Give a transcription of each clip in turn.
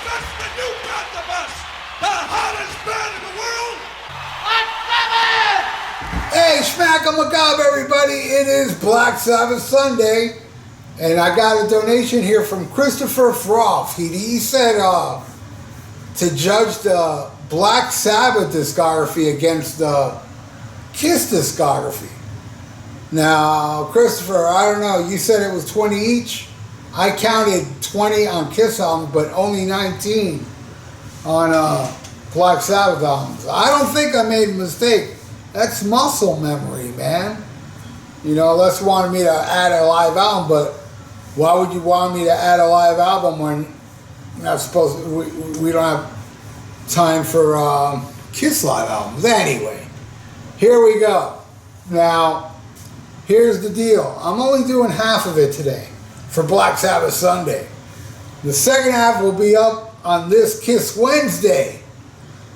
That's the new band of us, the hottest band in the world. Hey, Schmack 'em a gob, everybody. It is Black Sabbath Sunday, and I got a donation here from Kristoffer Freouf. He said to judge the Black Sabbath discography against the Kiss discography. Now, Kristoffer, I don't know, you said it was 20 each. I counted 20 on Kiss albums, but only 19 on Black Sabbath albums. I don't think I made a mistake. That's muscle memory, man. You know, unless you wanted me to add a live album, but why would you want me to add a live album when you're not supposed to, we don't have time for Kiss live albums? Anyway, here we go. Now, here's the deal. I'm only doing half of it today for Black Sabbath Sunday. The second half will be up on this Kiss Wednesday.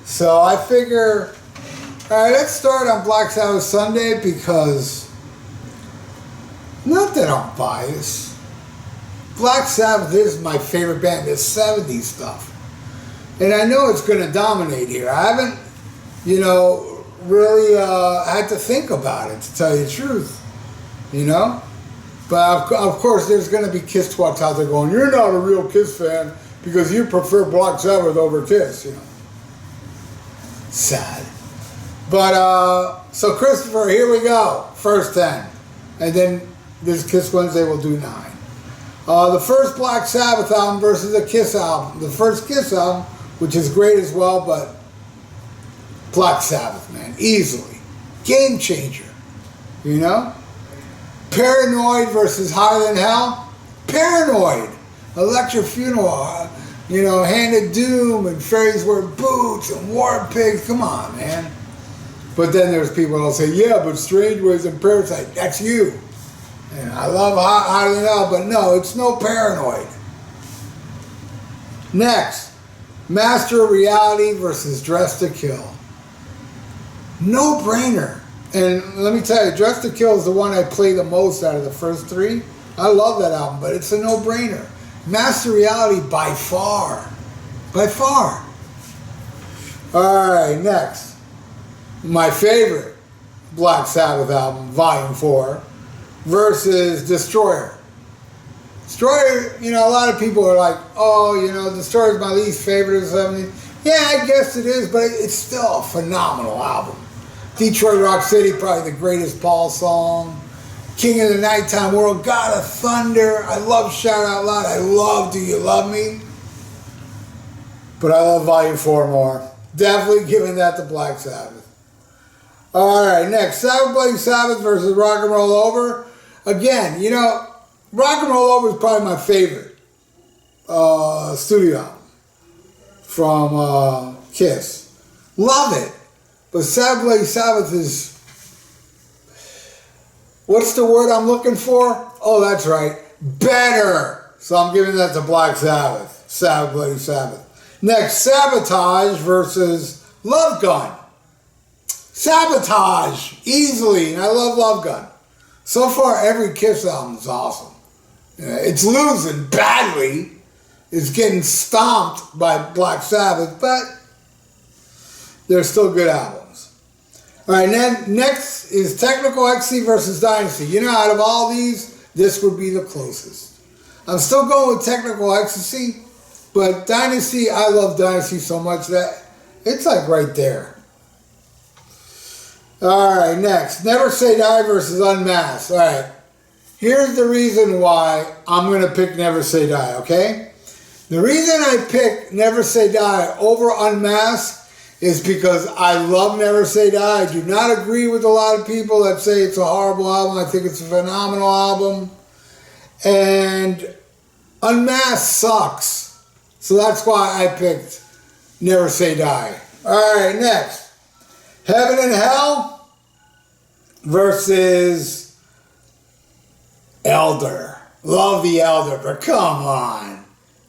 So I figure, all right, let's start on Black Sabbath Sunday because, not that I'm biased, Black Sabbath is my favorite band, the 70s stuff. And I know it's going to dominate here. I haven't, you know, really had to think about it, to tell you the truth, you know? But of course, there's going to be Kiss twats out there going, you're not a real Kiss fan because you prefer Black Sabbath over Kiss, you know? Sad. But, so Kristoffer, here we go. First 10. And then this Kiss Wednesday will do 9. The first Black Sabbath album versus a Kiss album. The first Kiss album, which is great as well, but Black Sabbath, man. Easily. Game changer. You know? Paranoid versus Higher Than Hell. Paranoid. Electric Funeral. You know, Hand of Doom and Fairies Wear Boots and War Pigs. Come on, man. But then there's people that'll say, yeah, but Strange Ways and Parasite, that's you. And I love Higher Than Hell, but no, it's no Paranoid. Next, Master of Reality versus Dress to Kill. No brainer. And let me tell you, Dress to Kill is the one I play the most out of the first 3. I love that album, but it's a no-brainer. Master of Reality by far. By far. All right, next. My favorite Black Sabbath album, Volume 4, versus Destroyer. Destroyer, you know, a lot of people are like, oh, you know, Destroyer is my least favorite or something. Yeah, I guess it is, but it's still a phenomenal album. Detroit Rock City, probably the greatest Paul song. King of the Nighttime World, God of Thunder. I love Shout Out Loud. I love Do You Love Me? But I love Volume 4 more. Definitely giving that to Black Sabbath. All right, next, Sabbath Bloody Sabbath versus Rock and Roll Over. Again, you know, Rock and Roll Over is probably my favorite studio album from Kiss. Love it. But Sabbath Bloody Sabbath is, what's the word I'm looking for? Oh, that's right, better. So I'm giving that to Black Sabbath, Sabbath Bloody Sabbath. Next, Sabotage versus Love Gun. Sabotage, easily, and I love Love Gun. So far, every Kiss album is awesome. It's losing badly. It's getting stomped by Black Sabbath, but they're still good albums. All right, then next is Technical Ecstasy versus Dynasty. You know, out of all these, this would be the closest. I'm still going with Technical Ecstasy, but Dynasty, I love Dynasty so much that it's like right there. All right, next, Never Say Die versus Unmasked. All right, here's the reason why I'm going to pick Never Say Die, okay? The reason I pick Never Say Die over Unmasked is because I love Never Say Die. I do not agree with a lot of people that say it's a horrible album. I think it's a phenomenal album. And Unmasked sucks. So that's why I picked Never Say Die. All right, next. Heaven and Hell versus Elder. Love the Elder, but come on.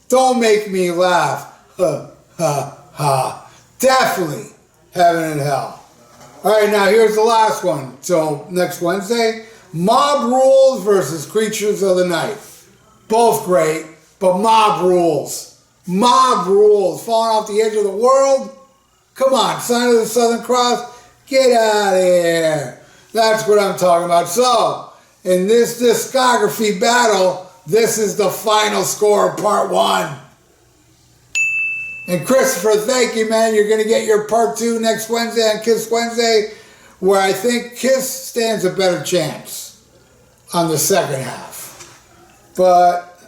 Don't make me laugh. Ha, ha, ha. Definitely Heaven and Hell. All right, now here's the last one. So next Wednesday, Mob Rules versus Creatures of the Night. Both great, but Mob Rules. Mob rules, falling off the edge of the world. Come on, Sign of the Southern Cross, get out of here. That's what I'm talking about. So, in this discography battle, this is the final score of part 1. And Kristoffer, thank you, man. You're going to get your part 2 next Wednesday on Kiss Wednesday, where I think Kiss stands a better chance on the second half. But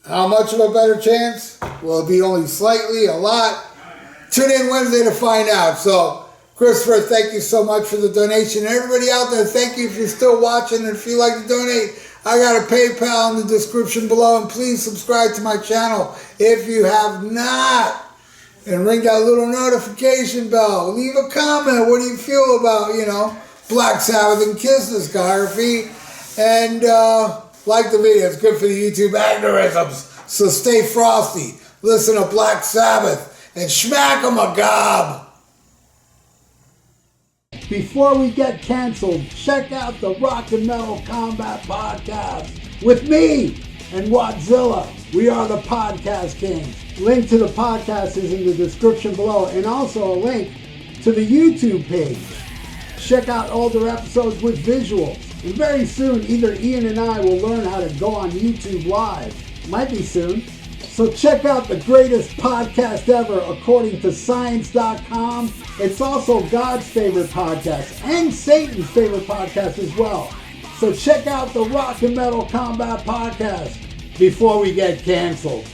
how much of a better chance? Will it be only slightly, a lot? Tune in Wednesday to find out. So, Kristoffer, thank you so much for the donation. And everybody out there, thank you if you're still watching. And if you'd like to donate, I got a PayPal in the description below. And please subscribe to my channel if you have not. And ring that little notification bell. Leave a comment. What do you feel about, Black Sabbath and Kiss discography? And like the video. It's good for the YouTube algorithms. So stay frosty. Listen to Black Sabbath. And smack 'em a gob. Before we get canceled, check out the Rock and Metal Combat Podcast with me and Wattzilla. We are the Podcast Kings. Link to the podcast is in the description below, and also a link to the YouTube page. Check out older episodes with visuals. And very soon, either Ian and I will learn how to go on YouTube Live. Might be soon. So check out the greatest podcast ever according to Science.com. It's also God's favorite podcast and Satan's favorite podcast as well. So check out the Rock and Metal Combat Podcast before we get canceled.